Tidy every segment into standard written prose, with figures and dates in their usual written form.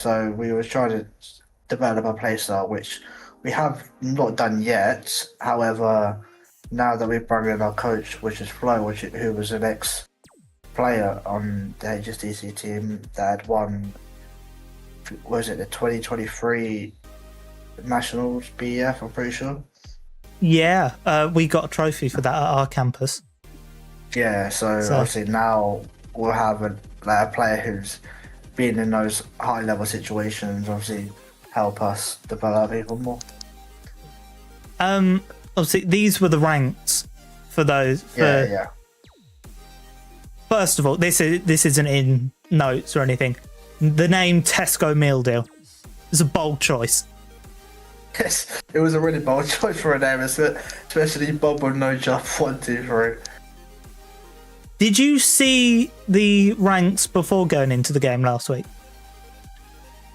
So we were trying to develop a playstyle, which we have not done yet. However, now that we've brought in our coach, which is Flo, who was an ex-player on the HSDC team that had won, was it the 2023 Nationals BEF, I'm pretty sure. Yeah, we got a trophy for that at our campus. Yeah, so obviously now we'll have a player who's been in those high-level situations, obviously help us develop even more. Obviously, these were the ranks for those. Yeah. First of all, this isn't in notes or anything. The name Tesco Meal Deal is a bold choice. Yes, it was a really bold choice for a name, especially Bob with no job 1, 2, 3. Did you see the ranks before going into the game last week?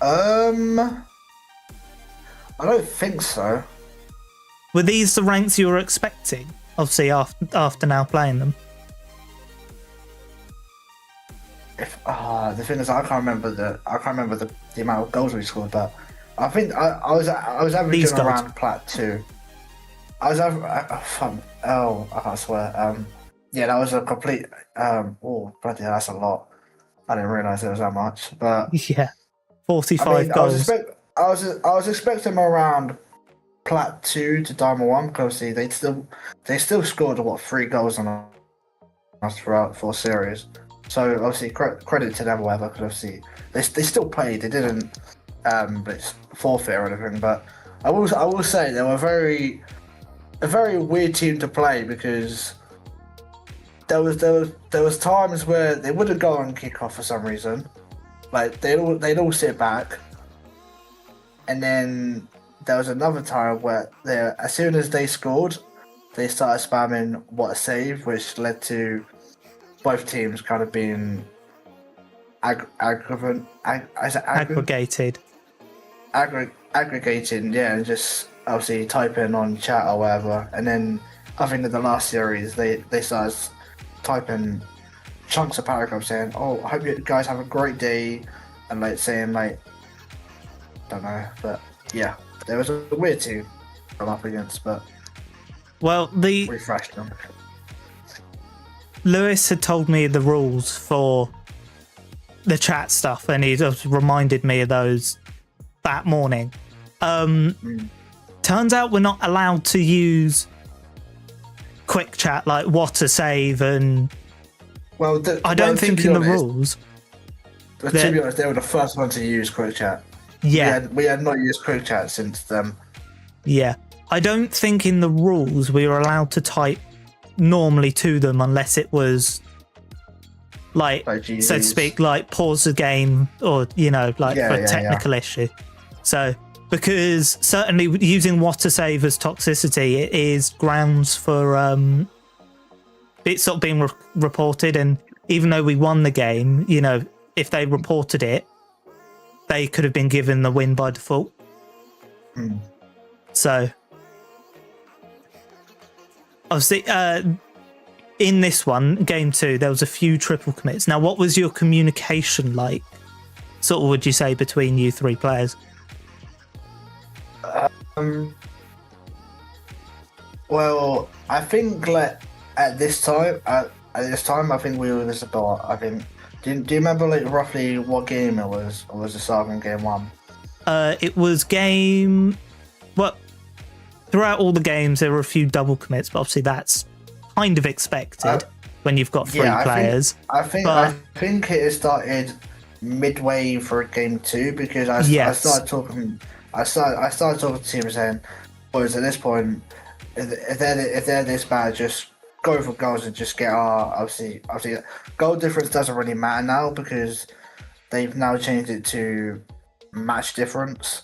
I don't think so. Were these the ranks you were expecting? Obviously, after now playing them. The thing is, I can't remember the amount of goals we scored, but I think I was averaging around plat 2. I can't swear. Yeah, that was a complete. Oh, bloody hell, that's a lot. I didn't realise it was that much, but yeah, 45 goals. I was expecting around plat 2 to diamond 1 because they still scored 3 goals on us throughout 4 series. So obviously credit to them, or whatever, because obviously they still played. They didn't forfeit or anything. But I will say they were a very weird team to play because there was times where they wouldn't go on kickoff for some reason. Like they'd all sit back, and then there was another time where as soon as they scored, they started spamming what a save, which led to both teams kind of being aggregated, yeah, and just obviously typing on chat or whatever. And then I think in the last series they started typing chunks of paragraphs saying, "Oh, I hope you guys have a great day," and like saying like, don't know, but yeah, there was a weird team I'm up against, but we refreshed them. Lewis had told me the rules for the chat stuff, and he just reminded me of those that morning. Turns out we're not allowed to use quick chat like what to save, and I don't think in the rules. To be honest, they were the first one to use quick chat. Yeah, we had not used quick chat since them. Yeah, I don't think in the rules we were allowed to type normally to them unless it was like so to speak, like pause the game or for a technical issue. So because certainly using what to save as toxicity, it is grounds for it sort of being reported, and even though we won the game, if they reported it, they could have been given the win by default. So obviously in this one, game 2, there was a few triple commits. Now, what was your communication like, sort of, would you say, between you 3 players? Well, I think at this time, I think we were just about. I think. Do you remember roughly what game it was, or was it starting game 1? It was game. Well, throughout all the games, there were a few double commits, but obviously that's kind of expected when you've got 3 players. I think it started midway through game 2 because I started talking. I started talking to teams saying, "Boys, at this point, if they're this bad, just go for goals and just get our obviously goal difference doesn't really matter now because they've now changed it to match difference.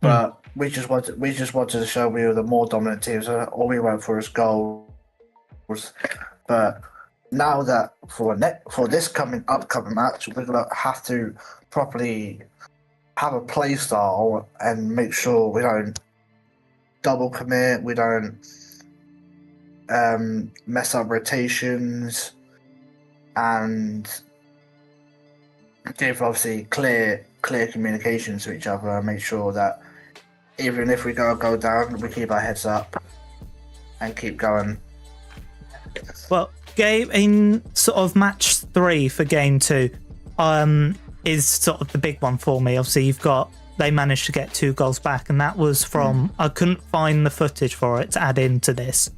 But we just wanted to show we were the more dominant team, so all we went for is goals. But now that for this upcoming match, we're gonna have to properly have a play style and make sure we don't double commit, we don't mess up rotations, and give obviously clear communication to each other and make sure that even if we go down, we keep our heads up and keep going. Well, game in sort of match 3 for game 2 is sort of the big one for me. Obviously, they managed to get 2 goals back, and that was from I couldn't find the footage for it to add into this.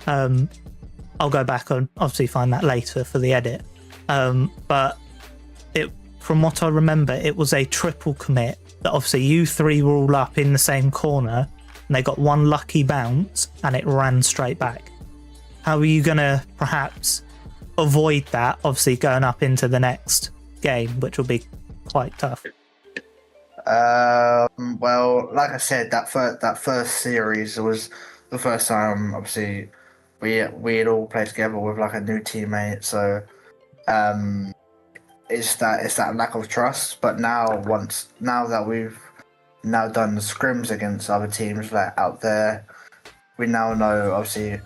I'll go back and obviously find that later for the edit. But from what I remember, it was a triple commit that obviously you 3 were all up in the same corner and they got one lucky bounce and it ran straight back. How are you going to perhaps avoid that, obviously going up into the next game, which will be quite tough? Well, like I said, that first series was the first time, obviously, we had all played together with like a new teammate, so it's that lack of trust. But now that we've now done the scrims against other teams like out there, we now know obviously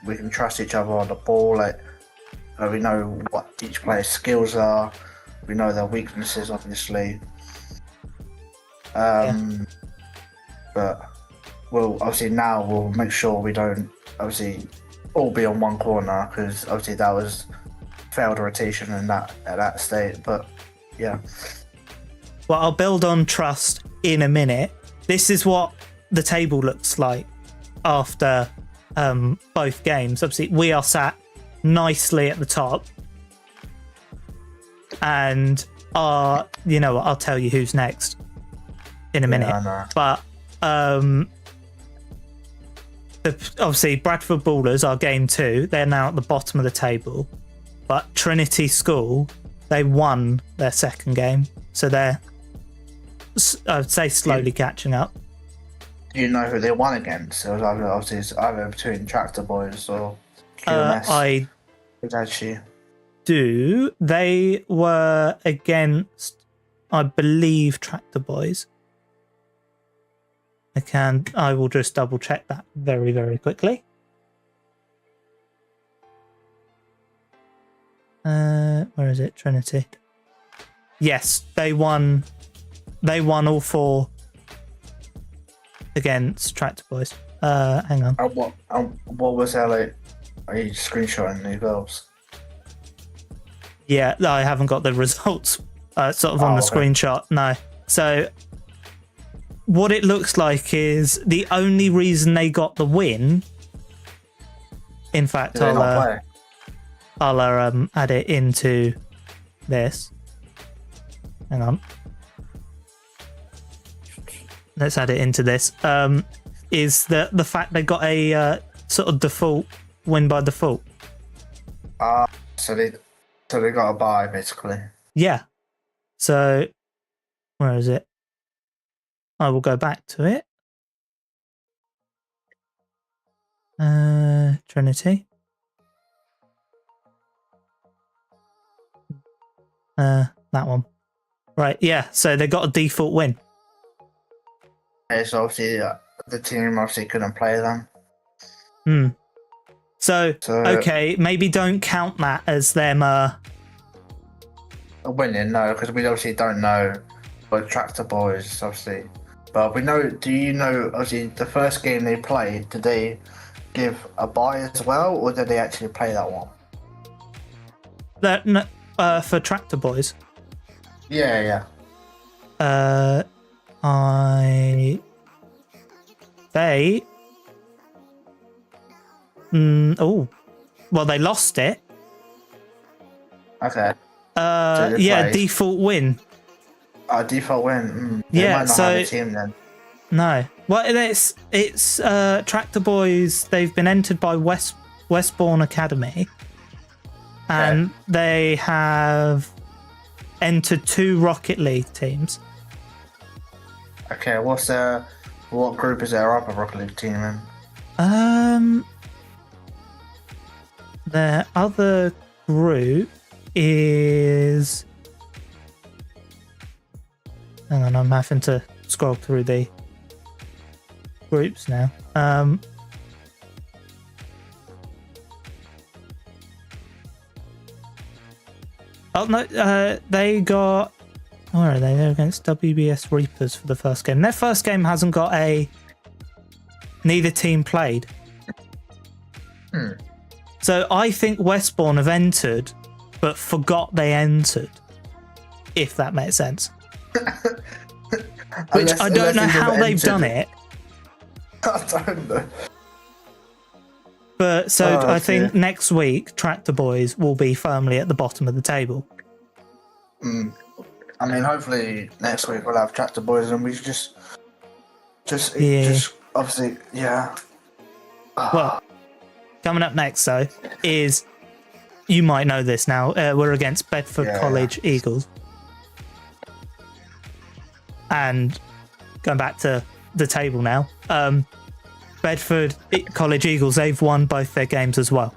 we can trust each other on the ball. Like we know what each player's skills are, we know their weaknesses, obviously. But we'll make sure we don't obviously all be on one corner, because obviously that was failed rotation in that state. But yeah. Well, I'll build on trust in a minute. This is what the table looks like after both games. Obviously, we are sat nicely at the top, and you know what? I'll tell you who's next in a minute. Yeah, but obviously, Bradford Ballers are game 2. They're now at the bottom of the table, but Trinity School, they won their second game, so they're, I'd say, slowly catching up. Do you know who they won against? It was either between Tractor Boys or QMS. I actually do. They were against, I believe, Tractor Boys. I will just double check that very, very quickly. Where is it? Trinity. Yes, they won all 4 against Tractor Boys. Hang on. What was that like? Are you screenshotting the goals? Yeah, I haven't got the results sort of on the screenshot. No. So what it looks like is the only reason they got the win. In fact, I'll add it into this. Hang on. Let's add it into this. Is the fact they got a sort of default win by default. So they got a bye basically. Yeah. So where is it? I will go back to it. Trinity. That one. Right, yeah. So they got a default win. Okay, so obviously the team obviously couldn't play them. So okay, maybe don't count that as them a winning, no, because we obviously don't know what Tractor Boys obviously. But we know. Do you know? Obviously, the first game they played, did they give a bye as well, or did they actually play that one? For Tractor Boys. Yeah. They. Well, they lost it. Okay. Default win. Default win. They might not have a team then. No. Well, it's Tractor Boys. They've been entered by Westbourne Academy, and they have entered 2 Rocket League teams. Okay, what group is their upper Rocket League team in? Their other group is. Hang on, I'm having to scroll through the groups now. Oh no, they got. Where are they? They're against WBS Reapers for the first game. Their first game hasn't got a. Neither team played. So I think Westbourne have entered, but forgot they entered. If that makes sense. Which I don't know how they've done it. I don't know. But so I think next week, Tractor Boys will be firmly at the bottom of the table. I mean, hopefully next week we'll have Tractor Boys and we just obviously, yeah. Well, coming up next though is, you might know this now. We're against Bedford College Eagles, and going back to the table now. Bedford College Eagles, they've won both their games as well.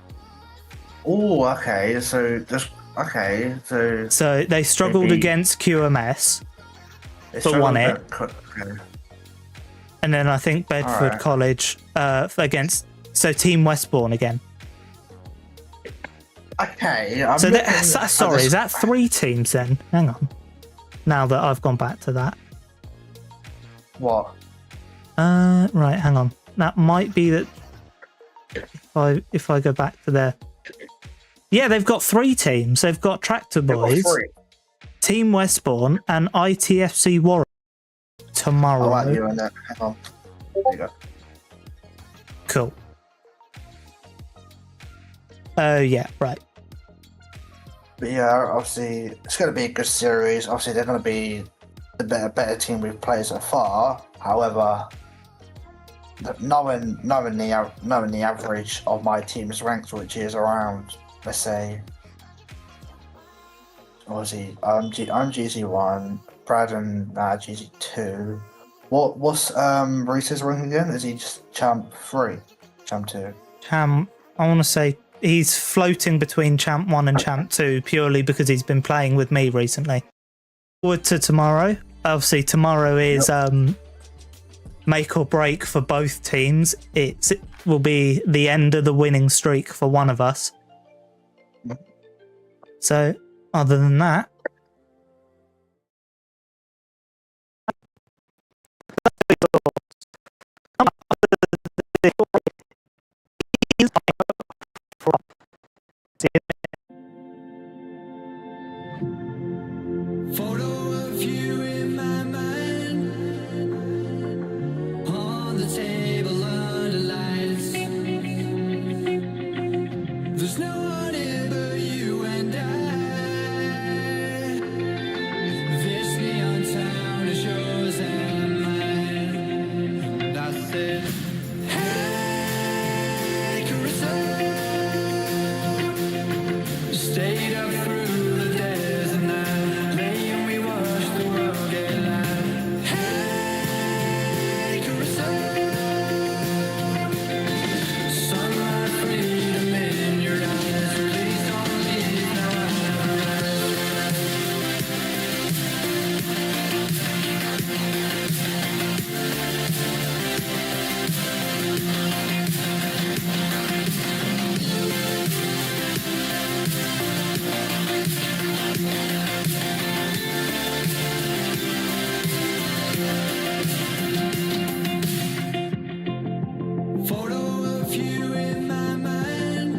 Oh, okay. So they struggled against QMS, but won it. And then I think Bedford College against Team Westbourne again. Okay. Sorry, is that 3 teams then? Hang on. Now that I've gone back to that. What? Right, hang on. That might be that if I go back to there. Yeah, they've got 3 teams. They've got Tractor Boys, Team Westbourne, and ITFC Warwick tomorrow. I like you on that. Hang on. There you go. Cool. Yeah, right. But yeah, obviously it's going to be a good series. Obviously they're going to be the better team we've played so far. However, knowing the average of my team's ranks, which is around, let's say, obviously I'm GC1, Brad and GC2. What's Reese's rank again? Is he just champ 3, champ 2? I want to say he's floating between champ 1 and champ 2 purely because he's been playing with me recently. Forward to tomorrow. Obviously tomorrow is make or break for both teams. It will be the end of the winning streak for one of us. So, other than that, Photo of you in my mind, on the table under lights. There's no one here but you and I. This neon town is yours and mine. And I said, hey, Carissa, stayed up through the days and night, lay and we watched the world get light. Hey, Carissa, sunlight, freedom in your eyes, please don't leave now. Photo of you in my mind,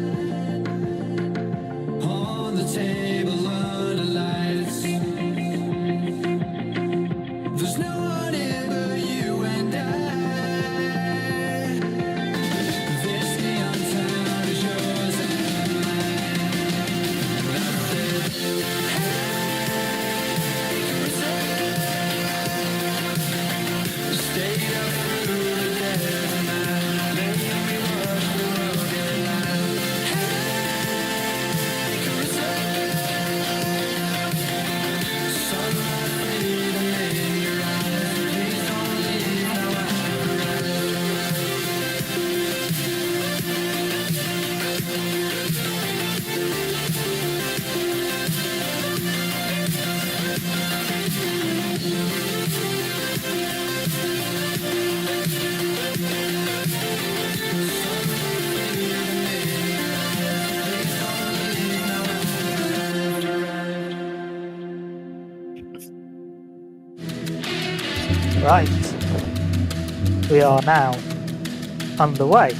on the table under lights. There's no one here but you and I. This neon town is yours and mine. And I said, hey, Carissa, stayed up through the days and night, lay and we watched the world get light. Hey, Carissa, sunlight, freedom in your eyes, Right. We are now underway.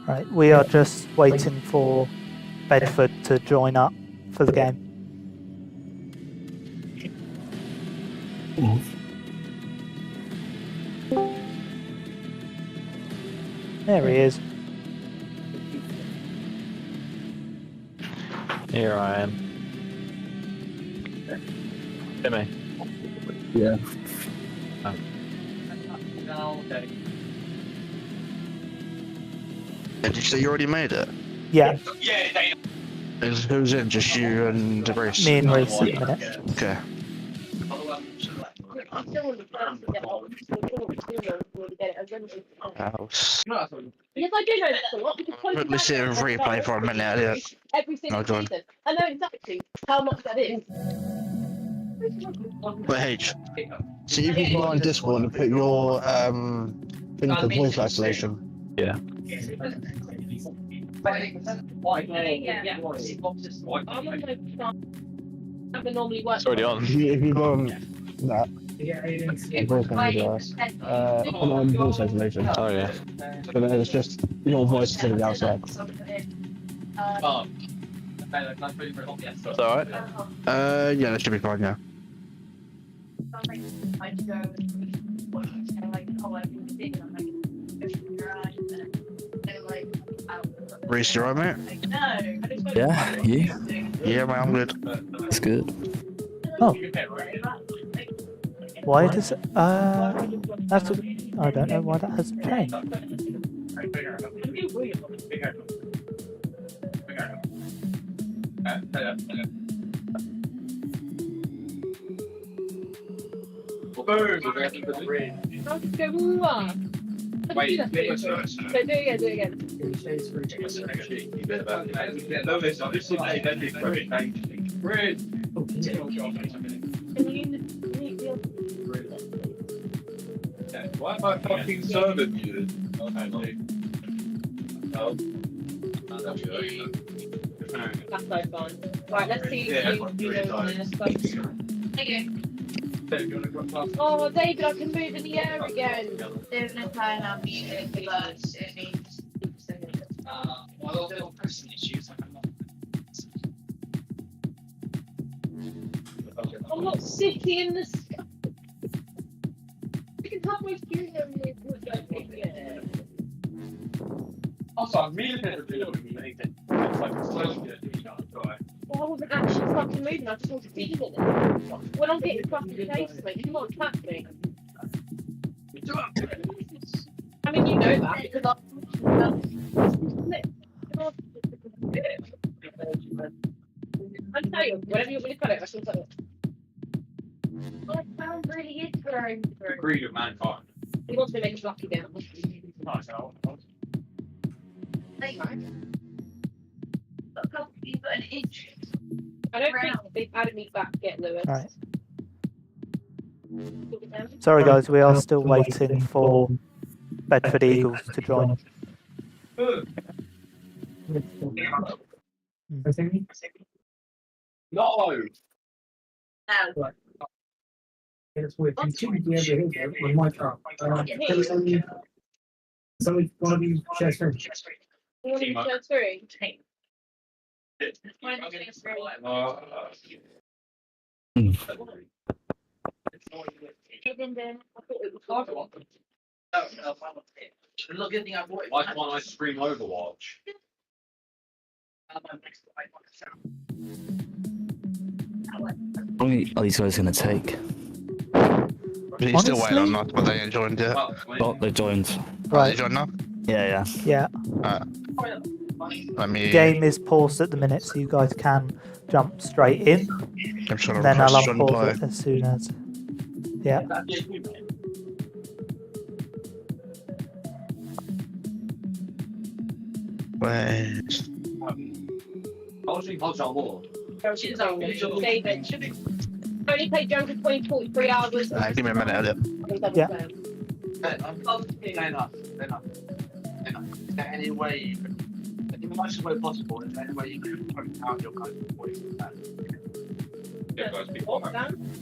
Right, we are just waiting for Bedford to join up for the game. There he is. Here I am. Timmy. Yeah. Did you say you already made it? Yeah, Who's in? Just you and Reese? me and Reese at the minute. Okay. House. Yes, I do know this a lot because Let me see a replay for a minute. Yeah. every single No, go on. season. I know exactly how much that is. But H, see if you can go on Discord and put your thing for voice isolation. Yeah. Never normally works. It's already on. If you go on that, voice manager, put on voice isolation. Oh yeah. So then it's just your voice to the outside. It's alright. Yeah, that should be fine. Yeah. Reese, you alright, mate? Yeah, you? Yeah, mate, I'm good. That's good. Oh. Why does it, that's a, I don't know why that hasn't changed. Wait, do it again. Why am I fucking serving you? That's so fun. Right, let's see if you know this. Oh, David, I can move in the air again. I'm not sitting in the sky. You can halfway through them with Also, I'm really better at doing anything. It's like slowly well, I wasn't actually fucking moving, I just wanted to be in it. When I'm getting fucking chased, mate, come on, tap me. I mean, you know that because I'm telling you, whatever you want to cut it, I shall cut it. Well, it sounds really interesting. the greed of mankind. He wants me to make us lucky down. Nice, Al. I don't think they've added me back yet, Lewis. Right. Sorry guys, we are still waiting for Bedford Eagles to join. No! It's weird. Continue to be over here with my car. Somebody want to be share screen? You want me to share screen? Why can't I stream Overwatch? How long are these guys going to take? He's still waiting on Honestly? that, but they ain't joined yet. Oh, they joined. They Right, joined now? Yeah. yeah. Let me. The game is paused at the minute, so you guys can jump straight in. I'm trying to Then I'll press join unpause play. it as soon as. Yeah. Wait. David. Only played Jones for 43 hours. Give me a minute, Elliot. Yeah. Is there any way you can, in the nicest way possible, is there any way you can put out your kind of voice?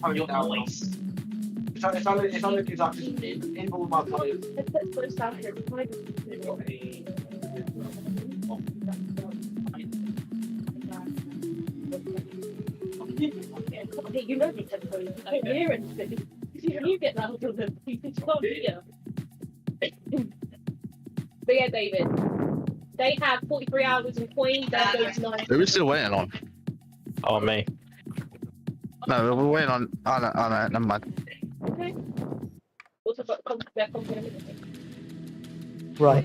Oh, you're now least. It's only because I've just in all my players. You know it's a I can hear anything. You get that little bit, you can't hear. But yeah, David, they have 43 hours in coins. That goes 9. Who are we still waiting on? Oh, me. No, we're waiting on. Oh, no, never mind. Okay. Also got their compliment. Right.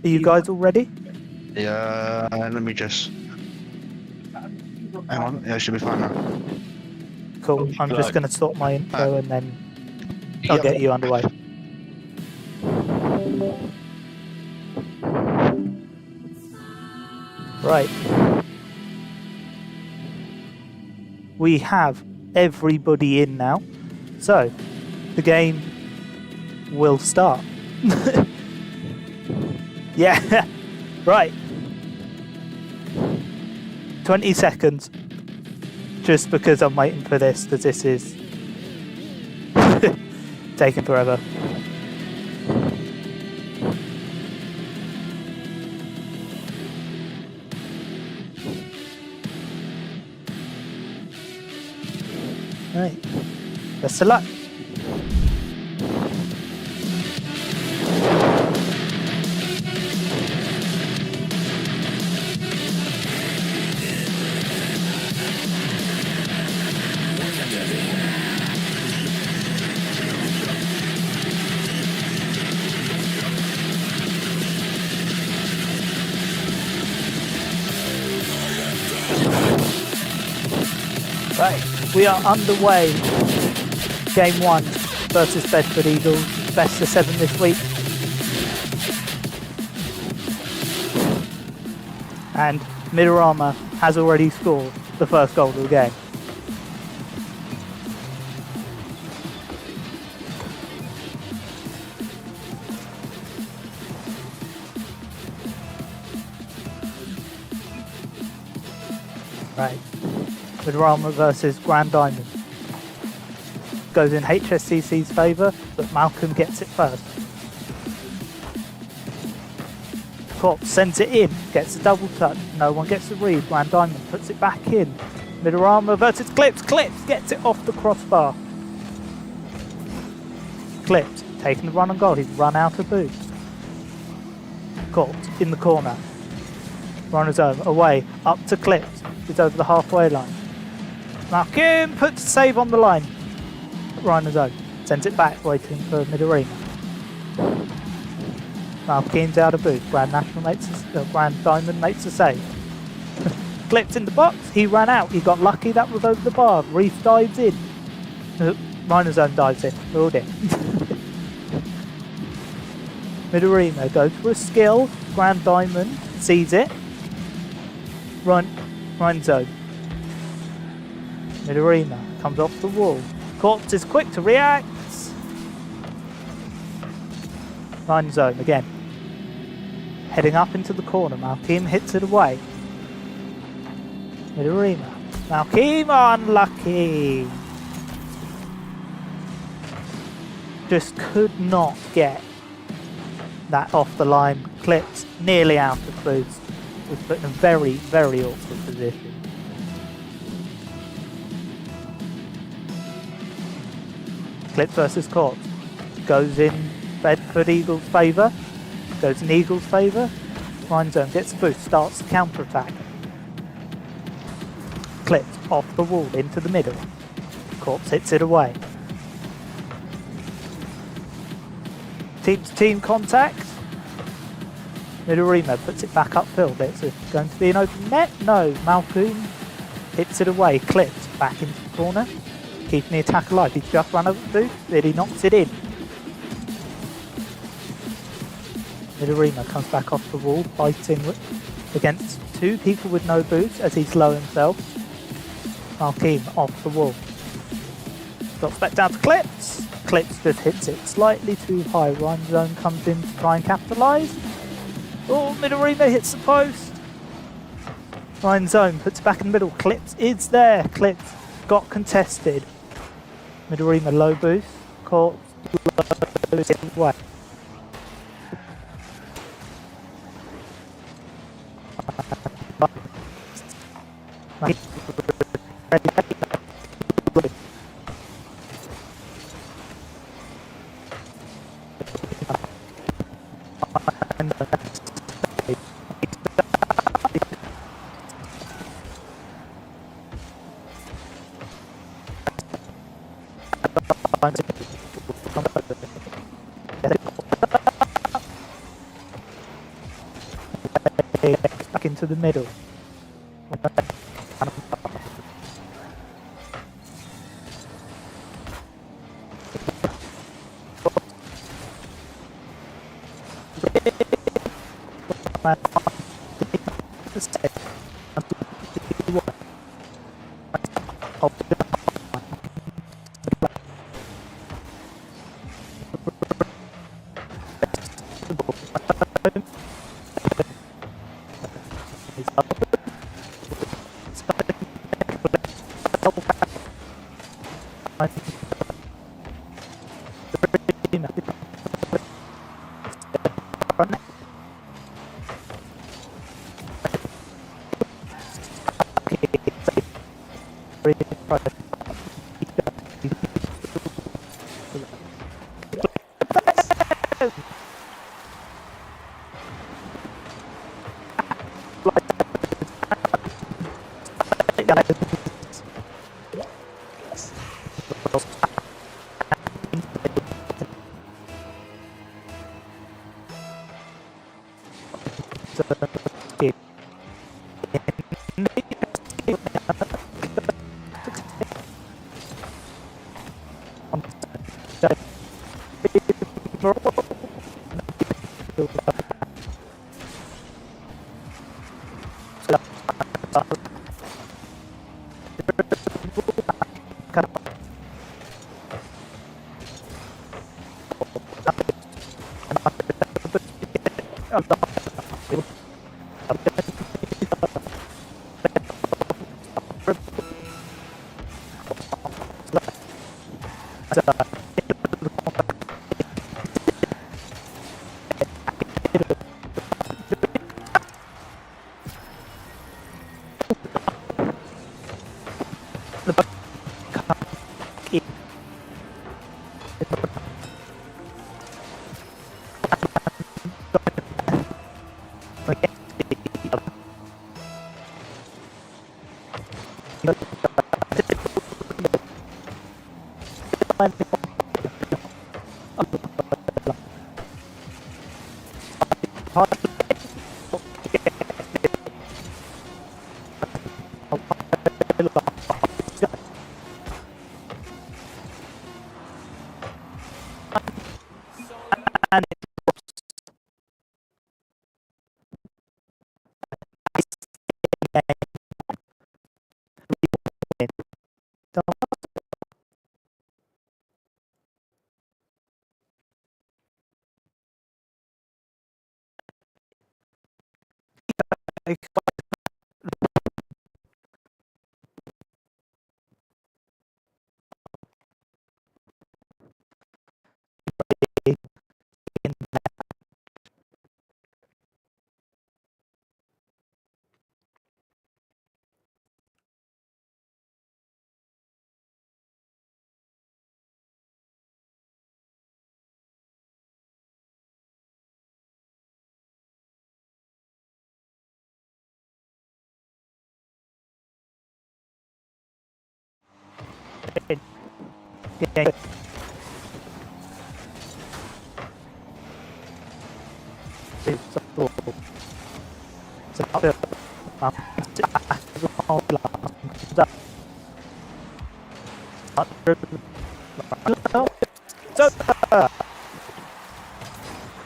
Are you guys all ready? Yeah, let me just. Hang on, yeah, it should be fine now. Cool. I'm just going to sort my info and then I'll get you underway. Right. We have everybody in now, so the game will start. Yeah, right. 20 seconds. Just because I'm waiting for this, because this is taking forever. Right. Best of luck. Right, we are underway. Game 1 versus Bedford Eagles, best of 7 this week. And Midorama has already scored the first goal of the game. Right. Midorama versus Grand Diamond. Goes in HSDC's favour, but Malcolm gets it first. Corp sends it in, gets a double touch, no one gets the read, Grand Diamond puts it back in. Midorama versus Clips, Clips gets it off the crossbar. Clips, taking the run on goal, he's run out of boost. Corp in the corner. Runners over, away, up to Clips, he's over the halfway line. Malcolm puts a save on the line. Rhiner's own. Sends it back, waiting for mid-arena. Malcolm's out of boost. Grand Diamond makes a save. Clipped in the box. He ran out. He got lucky. That was over the bar. Reef dives in. Rhiner's own dives in. We're all in. Mid-arena goes for a skill. Grand Diamond sees it. Rhiner's own. Mid-arena comes off the wall. Corpse is quick to react. Line zone again. Heading up into the corner. Malcolm hits it away. Mid-arena. Malcolm unlucky. Just could not get that off the line. Clips nearly out of boost. Was put in a very, very awkward position. Clips versus Corpse. Goes in Bedford Eagles' favour. Goes in Eagles' favour. Line zone gets a boost. Starts the counter attack. Clips off the wall into the middle. Corpse hits it away. Team contact. Midorima puts it back upfield. It's going to be an open net. No, Malcolm hits it away. Clips back into the corner. Keeping the attack alive. He's just run over the booth, but he knocks it in. Midorima comes back off the wall, fighting against two people with no boots as he's low himself. Markeem off the wall. Drops back down to Clips. Clips just hits it slightly too high. Rhyme Zone comes in to try and capitalise. Oh, Midorima hits the post. Rhyme Zone puts it back in the middle. Clips is there. Clips got contested. Midorima low boost. Caught low away. Back into the middle.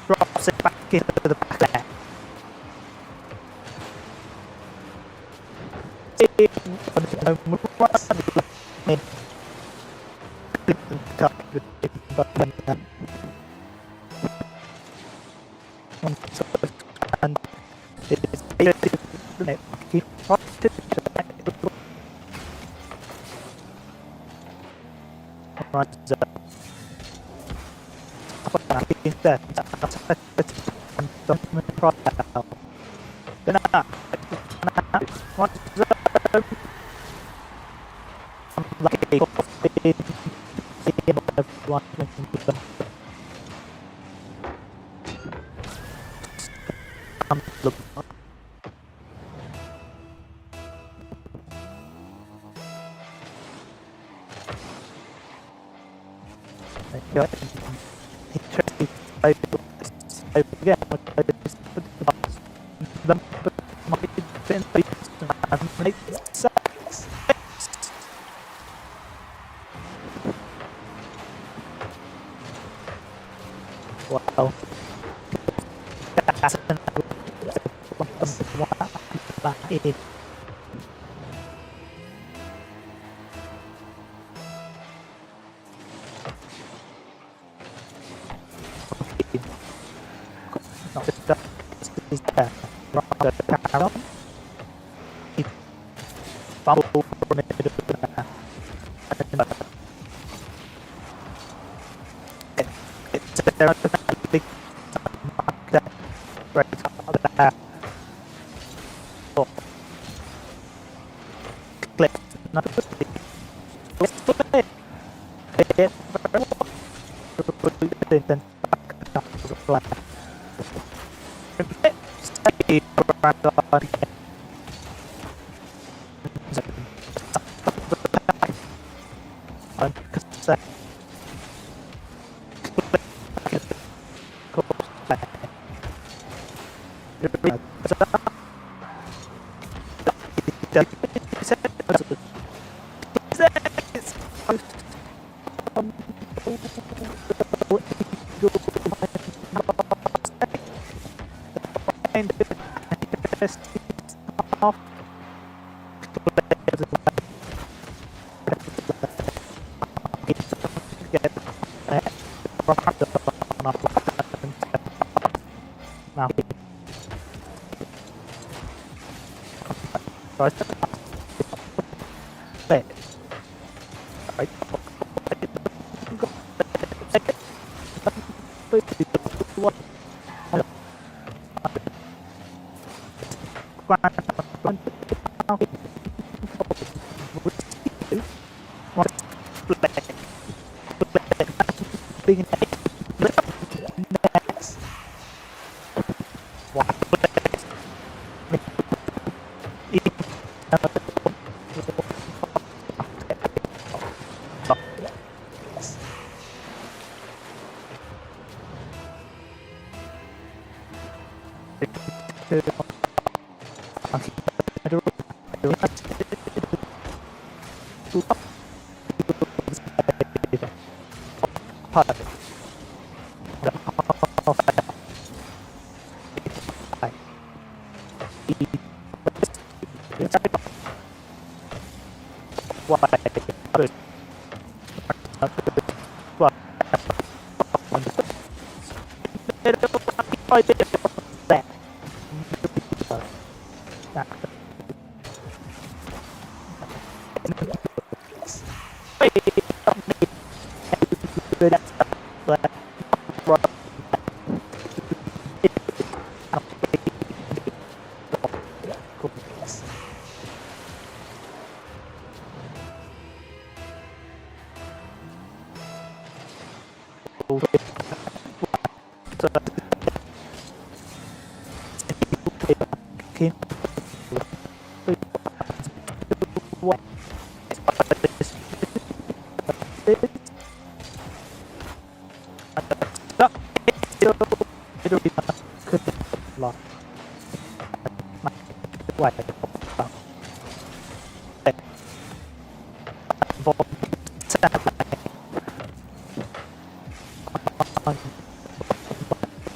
Drop. toss it back into the back there. And it's keep right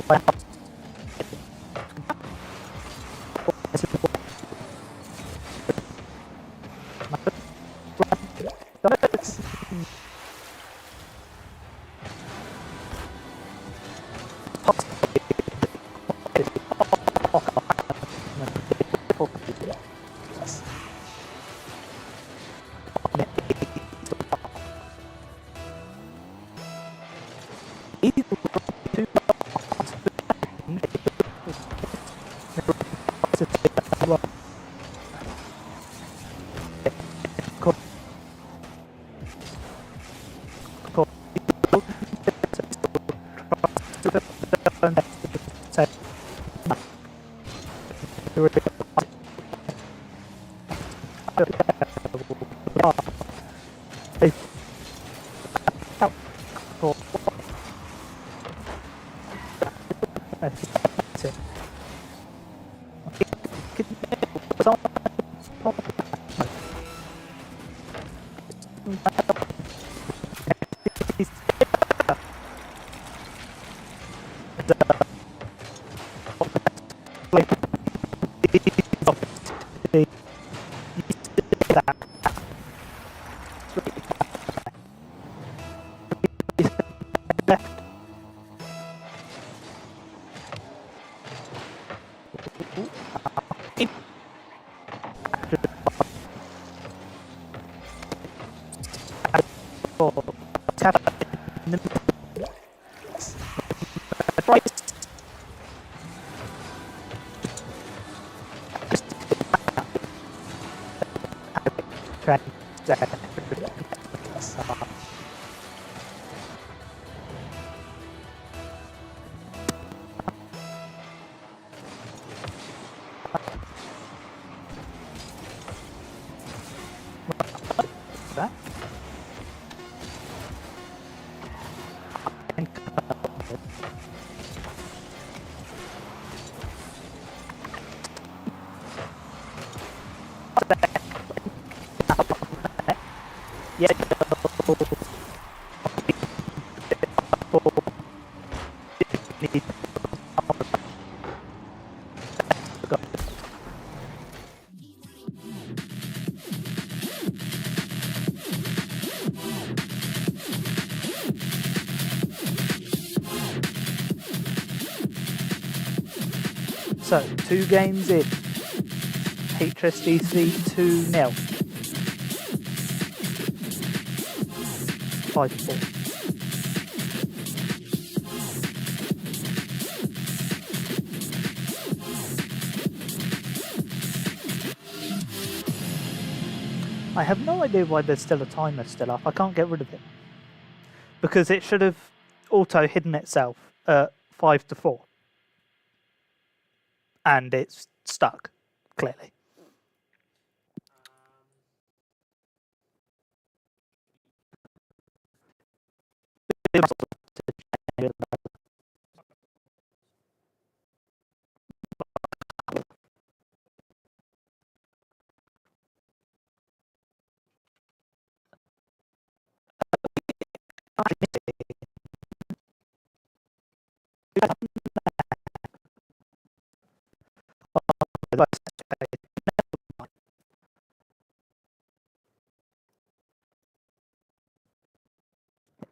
Wow. So, 2 games in. HSDC 2-0. 5-4. I have no idea why there's still a timer still up. I can't get rid of it. Because it should have auto hidden itself at 5-4. And it's stuck, clearly.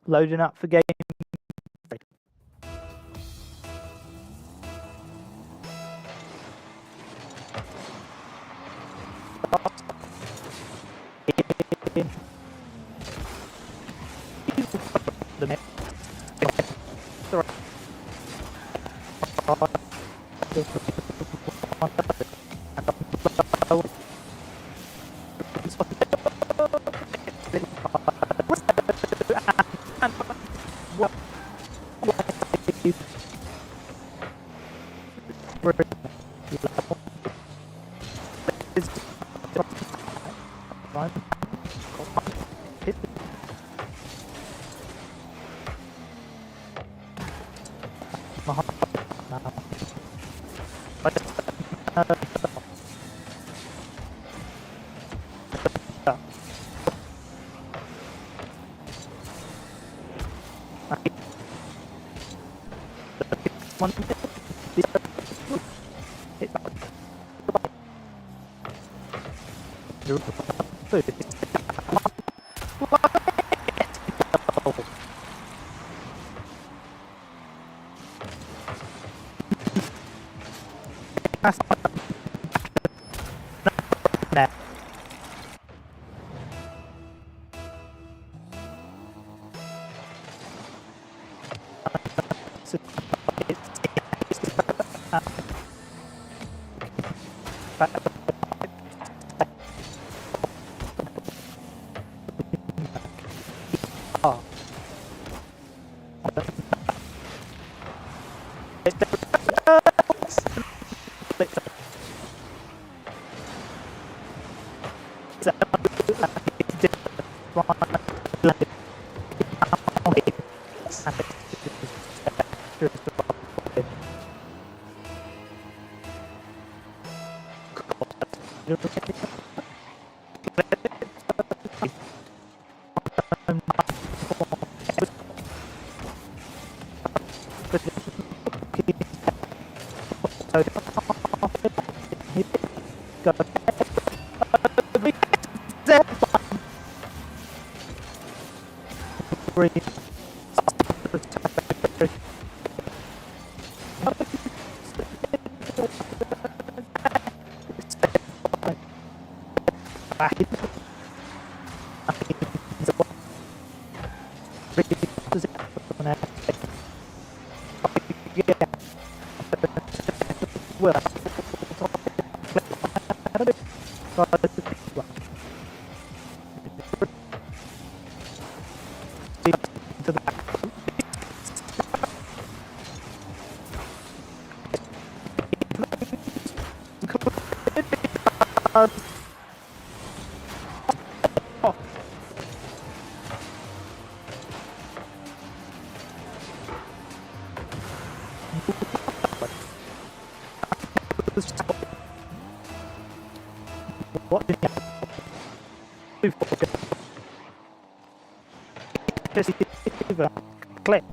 Loading up for game. What did you click?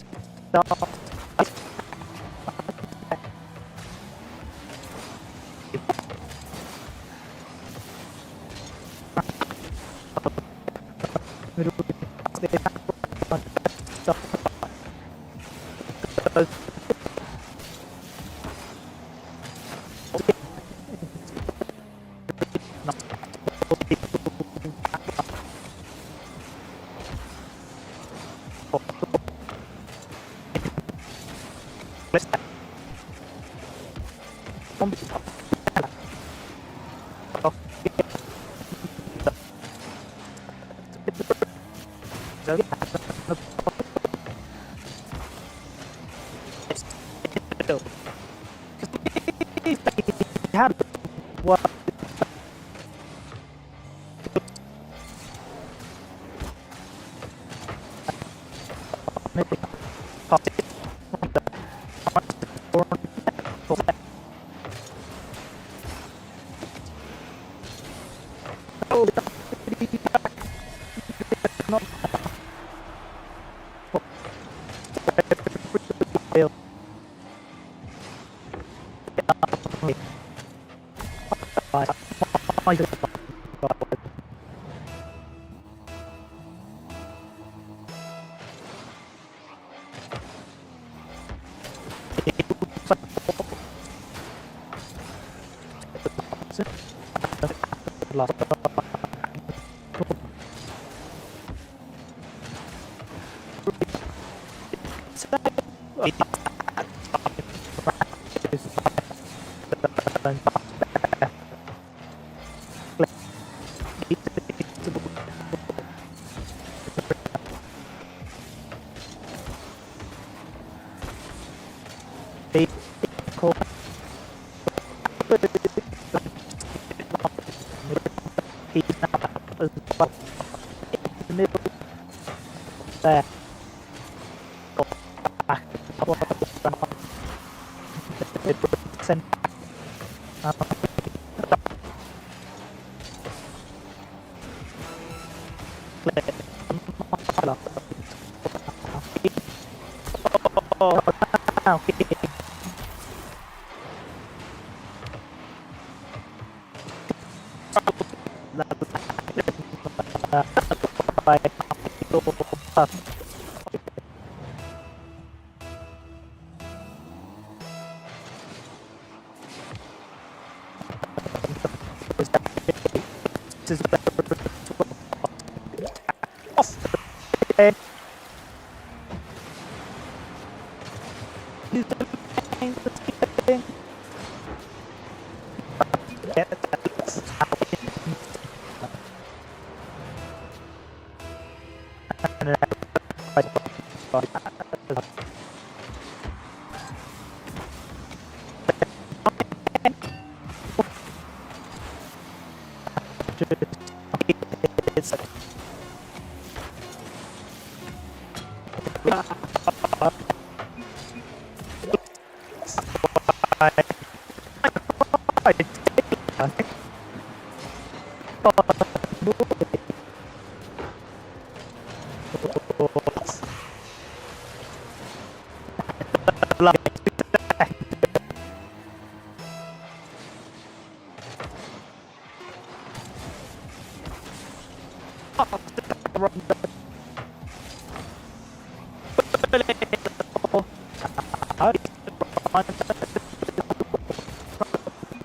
I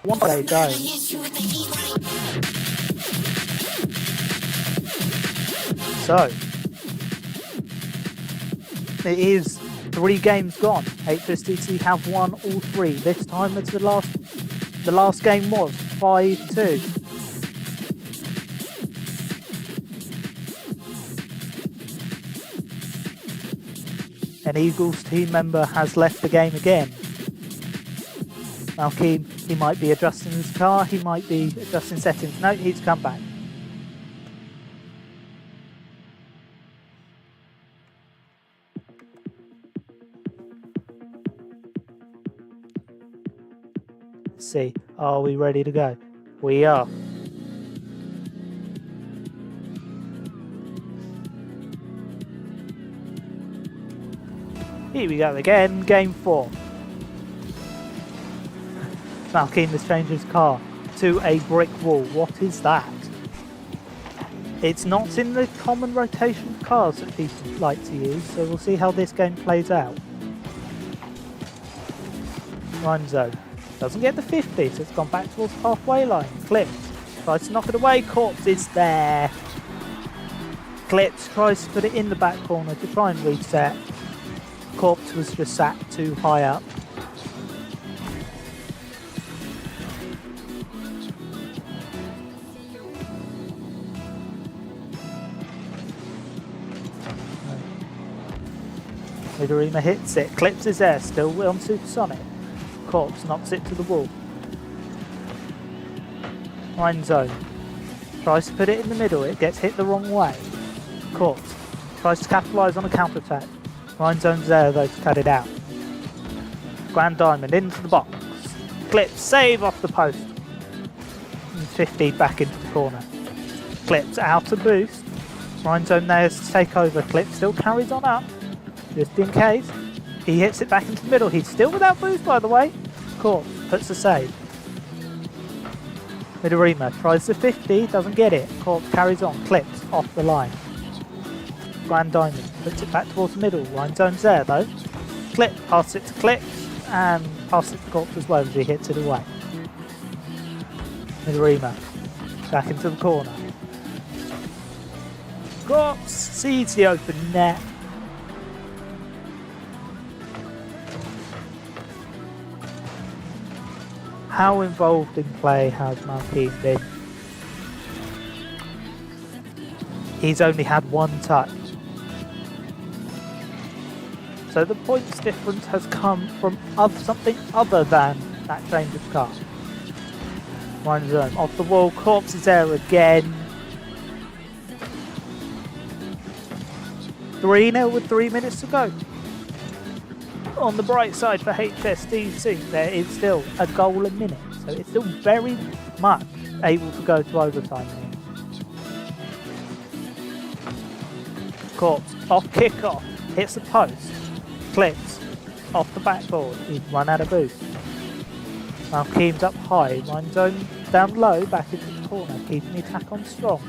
One day go. So it is 3 games gone. HSDC have won all 3. This time it's the last game was 5-2. An Eagles team member has left the game again. Malkeem, he might be adjusting his car, he might be adjusting settings. No, he's come back. Let's see, are we ready to go? We are. Here we go again, game 4. Malkeem has changed his car to a brick wall. What is that? It's not in the common rotation of cars that people like to use, so we'll see how this game plays out. Run zone. Doesn't get the 50, so it's gone back towards the halfway line. Clips. Tries to knock it away. Corpse is there. Clips tries to put it in the back corner to try and reset. Corpse was just sat too high up. Midorima hits it. Clips is there, still on supersonic. Corpse knocks it to the wall. Line zone. Tries to put it in the middle, it gets hit the wrong way. Corpse tries to capitalise on a counter attack. Line zone's there though to cut it out. Grand Diamond into the box. Clips save off the post. And 50 back into the corner. Clips out to boost. Line zone there to take over. Clips still carries on up. Just in case. He hits it back into the middle. He's still without boost by the way. Corpse puts a save. Midorima tries the 50, doesn't get it. Corpse carries on. Clips off the line. Grand Diamond puts it back towards the middle. Line zone's there though. Clip passes it to Clips and passes it to Corpse as well as he hits it away. Midorima back into the corner. Corpse sees the open net. How involved in play has Malkeem been? He's only had 1 touch. So the points difference has come from something other than that change of car. Line zone off the wall. Corpse is there again. 3-0 with 3 minutes to go. On the bright side for HSDC, there is still a goal a minute, so it's still very much able to go to overtime here. Corpse off kickoff, hits the post, Clips off the backboard, he's run out of boost. Malkeem's up high, line zone down low, back into the corner, keeping the attack on strong,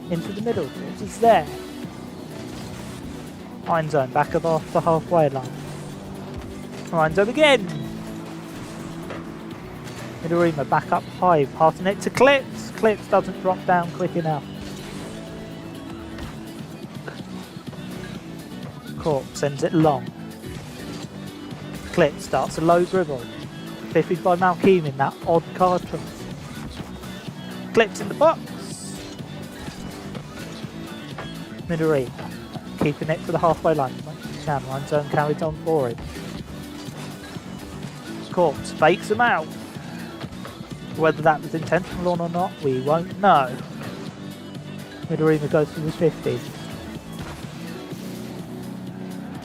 into the middle, Corpse is there. Line zone back off the halfway line. Line zone again. Midorima back up high, passing it to Clips. Clips doesn't drop down quick enough. Corpse sends it long. Clips starts a low dribble. Fiffied by Malkeem in that odd card choice. Clips in the box. Midorima keeping it to the halfway line as much as he can. Line zone carries on for him. Corpse fakes him out. Whether that was intentional or not, we won't know. Midorima goes for the 50.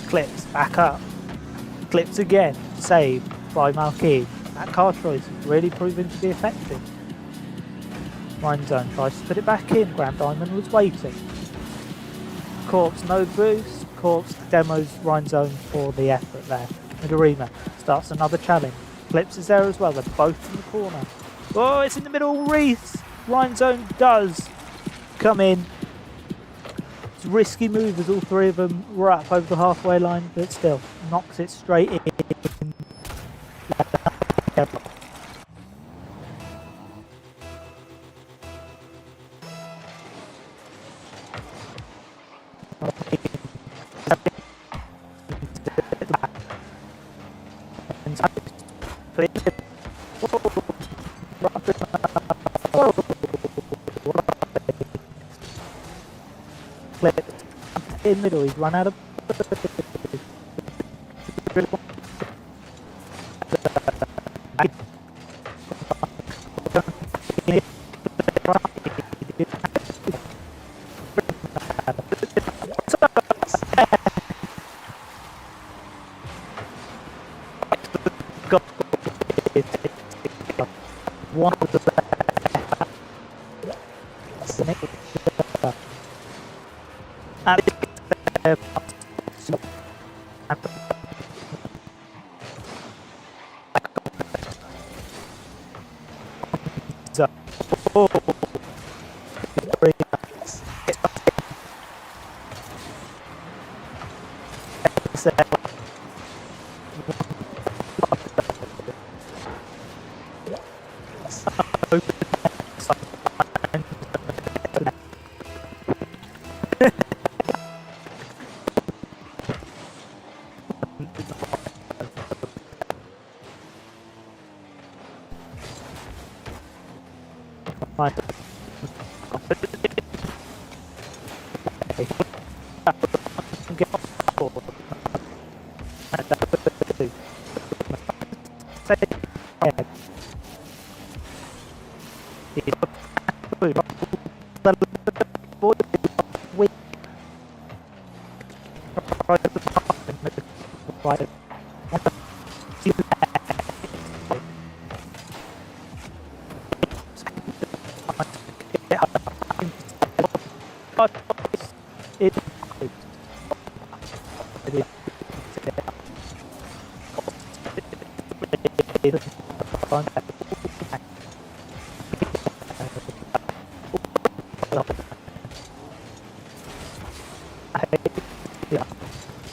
Clips back up. Clips again. Saved by Malkeem. That card choice is really proving to be effective. Line zone tries to put it back in. Grand Diamond was waiting. Corpse no boost. Corpse demos Line zone for the effort there. Midorima starts another challenge. Clips is there as well. They're both in the corner. Oh, it's in the middle. Reese. Line zone does come in. It's a risky move as all three of them were up over the halfway line, but still knocks it straight in. In middle, he's run out of. One of the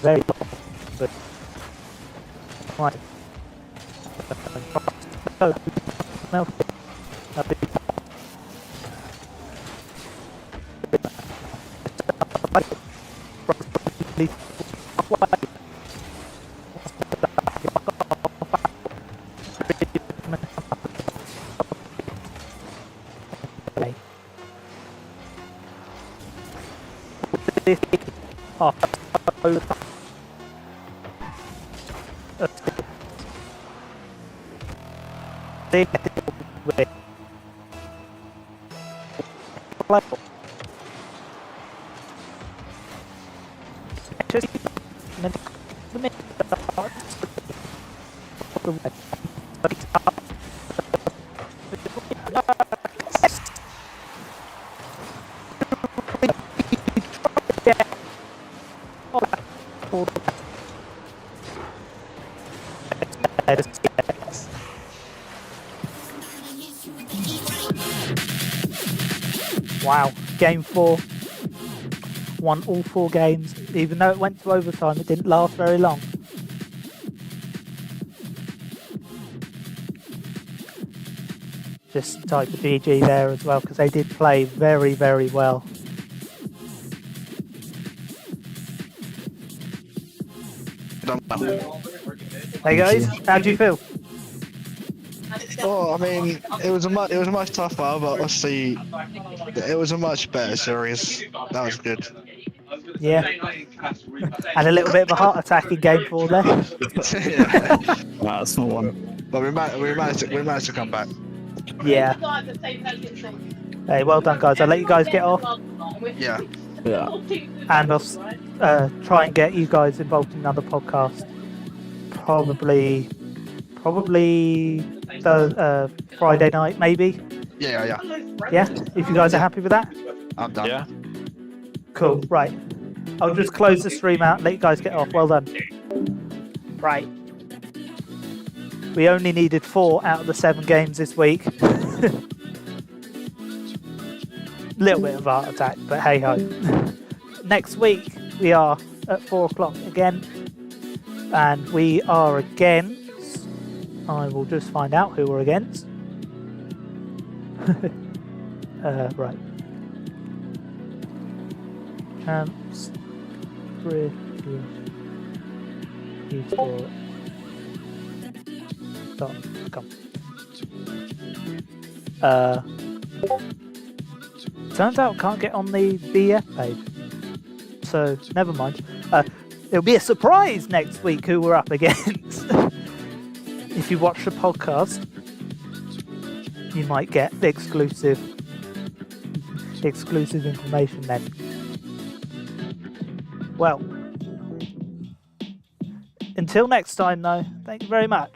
very but right. No. Wow, game 4, won all 4 games. Even though it went to overtime, it didn't last very long. Just type a GG there as well, because they did play very, very well. Hey guys, how do you feel? Oh, I mean, it was a much tougher, but obviously it was a much better series. That was good. Yeah. And a little bit of a heart attack in game 4 there. Yeah. Nah, that's not one. But we managed to come back. Yeah. Hey, well done guys. I'll let you guys get off. Yeah. Yeah. And I'll try and get you guys involved in another podcast. Probably Friday night, maybe. Yeah. Yeah, if you guys are happy with that. I'm done. Yeah. Cool. Right. I'll just close the stream out and let you guys get off. Well done. Right. We only needed 4 out of the 7 games this week. Little bit of heart attack, but hey ho. next week we are at 4 o'clock again, and we are against. I will just find out who we're against. Right. Champs, British esports.com. Turns out can't get on the BEF page, so never mind. It'll be a surprise next week who we're up against. If you watch the podcast, you might get exclusive information then. Well, until next time though, thank you very much.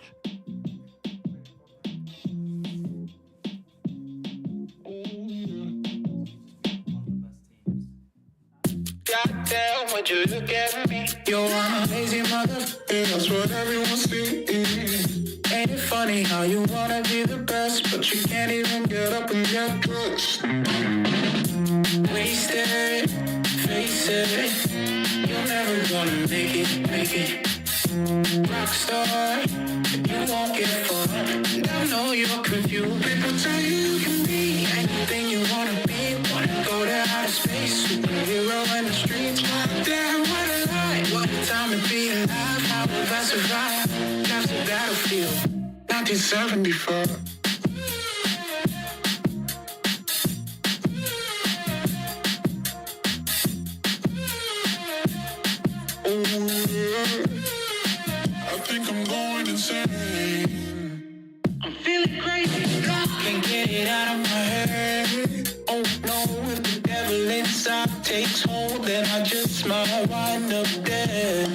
Goddamn, would you look at me? You're a lazy motherfucker, that's what everyone's thinking. Ain't it funny how you wanna be the best, but you can't even get up and get dressed? Wasted, face it, you're never gonna make it. Rockstar, you won't get fun. I know you're confused. People tell you you can be anything you wanna be. Wanna go to outer space, superhero in the streets. Damn, what a lie. What a time to be alive. How will I survive? That's the battlefield. 1974. I think I'm going insane. I'm feeling crazy. Can't get it out of my head. Oh no, if the devil inside takes hold, then I just might wind up dead.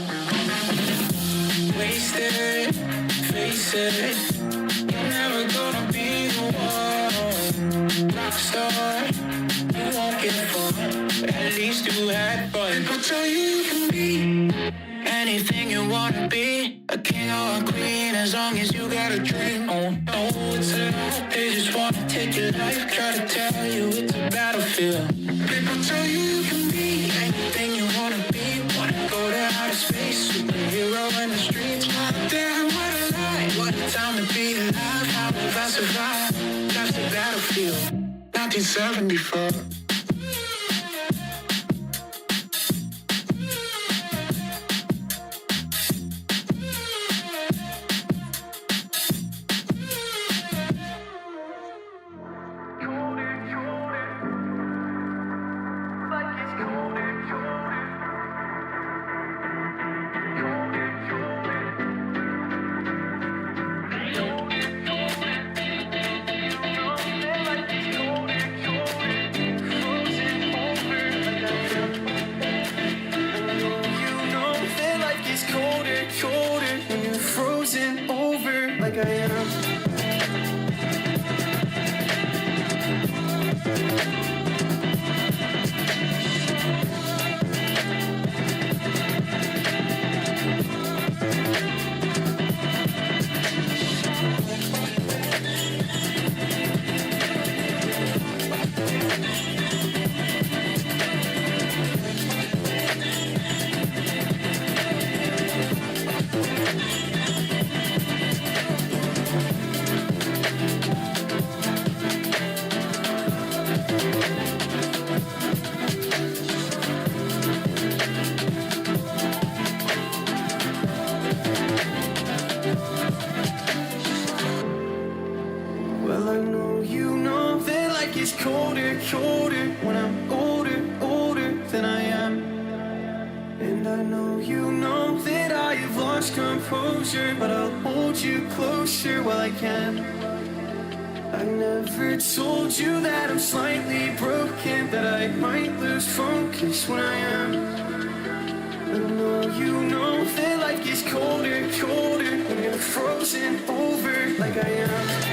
Wasted, face it. You're never gonna be the one. Rockstar, you won't get fun. At least you had fun. I'll tell you you can be anything you wanna be, a king or a queen, as long as you got a dream. Oh no, it's a lot. They just wanna take your life, try to tell you it's a battlefield. People tell you you can be anything you wanna be. Wanna go to outer space, superhero in the streets. Damn, what a lie. What a time to be alive. How will I survive? That's the battlefield. 1974. colder when I'm older than I am. And I know you know that I have lost composure, but I'll hold you closer while I can. I never told you that I'm slightly broken, that I might lose focus when I am. I know you know that life gets colder when you're frozen over like I am.